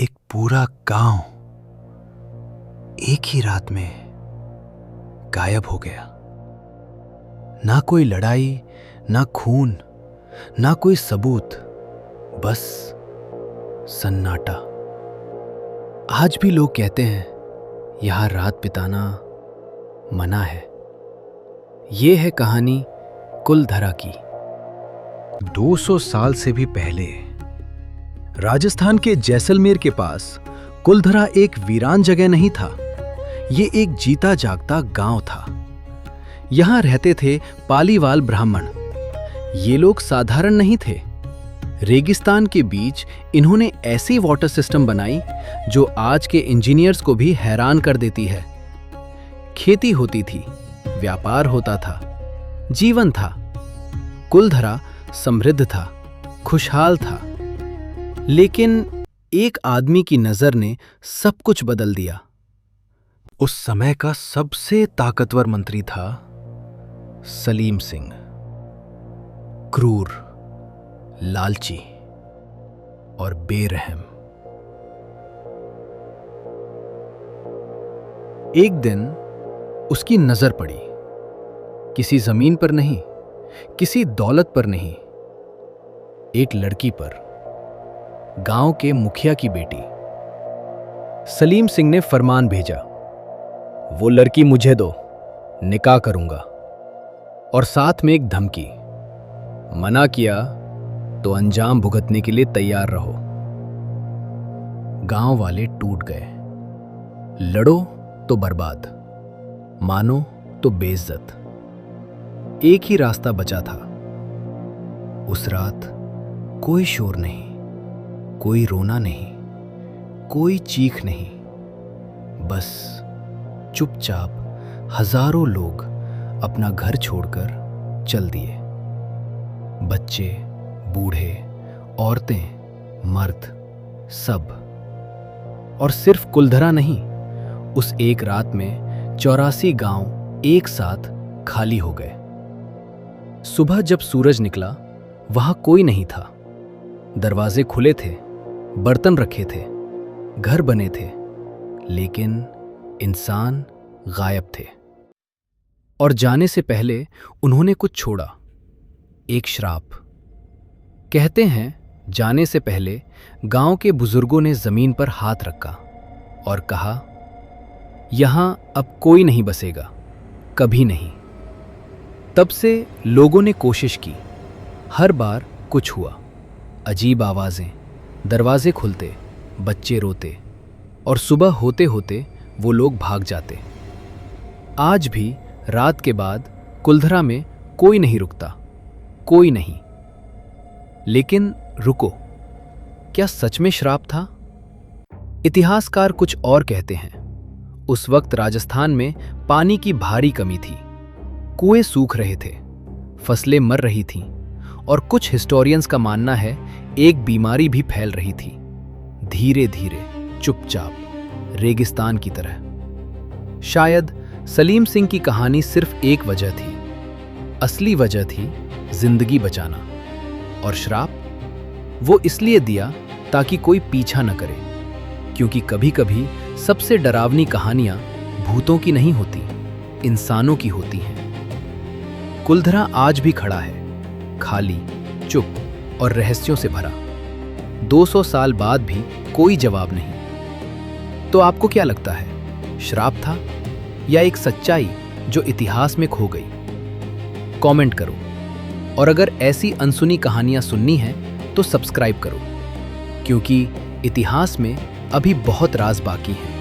एक पूरा गांव एक ही रात में गायब हो गया। ना कोई लड़ाई, ना खून, ना कोई सबूत, बस सन्नाटा। आज भी लोग कहते हैं यहां रात बिताना मना है। ये है कहानी कुलधरा की। 200 साल से भी पहले राजस्थान के जैसलमेर के पास कुलधरा एक वीरान जगह नहीं था। ये एक जीता जागता गांव था। यहां रहते थे पालीवाल ब्राह्मण। ये लोग साधारण नहीं थे। रेगिस्तान के बीच इन्होंने ऐसी वाटर सिस्टम बनाई जो आज के इंजीनियर्स को भी हैरान कर देती है। खेती होती थी, व्यापार होता था, जीवन था। कुलधरा समृद्ध था, खुशहाल था। लेकिन एक आदमी की नजर ने सब कुछ बदल दिया। उस समय का सबसे ताकतवर मंत्री था सलीम सिंह। क्रूर, लालची और बेरहम। एक दिन उसकी नजर पड़ी, किसी जमीन पर नहीं, किसी दौलत पर नहीं, एक लड़की पर, गांव के मुखिया की बेटी। सलीम सिंह ने फरमान भेजा, वो लड़की मुझे दो, निकाह करूंगा। और साथ में एक धमकी, मना किया तो अंजाम भुगतने के लिए तैयार रहो। गांव वाले टूट गए। लड़ो तो बर्बाद, मानो तो बेइज्जत। एक ही रास्ता बचा था। उस रात कोई शोर नहीं, कोई रोना नहीं, कोई चीख नहीं, बस चुपचाप हजारों लोग अपना घर छोड़कर चल दिए। बच्चे, बूढ़े, औरतें, मर्द, सब। और सिर्फ कुलधरा नहीं, उस एक रात में 84 गांव एक साथ खाली हो गए। सुबह जब सूरज निकला, वहां कोई नहीं था। दरवाजे खुले थे, बर्तन रखे थे, घर बने थे, लेकिन इंसान गायब थे। और जाने से पहले उन्होंने कुछ छोड़ा, एक श्राप। कहते हैं जाने से पहले गांव के बुजुर्गों ने जमीन पर हाथ रखा और कहा, यहां अब कोई नहीं बसेगा, कभी नहीं। तब से लोगों ने कोशिश की। हर बार कुछ हुआ। अजीब आवाजें, दरवाजे खुलते, बच्चे रोते, और सुबह होते होते वो लोग भाग जाते। आज भी रात के बाद कुलधरा में कोई नहीं रुकता, कोई नहीं। लेकिन रुको, क्या सच में श्राप था? इतिहासकार कुछ और कहते हैं। उस वक्त राजस्थान में पानी की भारी कमी थी। कुएं सूख रहे थे, फसलें मर रही थीं, और कुछ हिस्टोरियंस का मानना है एक बीमारी भी फैल रही थी, धीरे धीरे, चुपचाप, रेगिस्तान की तरह। शायद सलीम सिंह की कहानी सिर्फ एक वजह थी। असली वजह थी जिंदगी बचाना। और श्राप वो इसलिए दिया ताकि कोई पीछा न करे, क्योंकि कभी कभी सबसे डरावनी कहानियां भूतों की नहीं होती, इंसानों की होती हैं। कुलधरा आज भी खड़ा है, खाली, चुप और रहस्यों से भरा। 200 साल बाद भी कोई जवाब नहीं। तो आपको क्या लगता है, श्राप था या एक सच्चाई जो इतिहास में खो गई? कमेंट करो। और अगर ऐसी अनसुनी कहानियां सुननी हैं तो सब्सक्राइब करो, क्योंकि इतिहास में अभी बहुत राज बाकी हैं।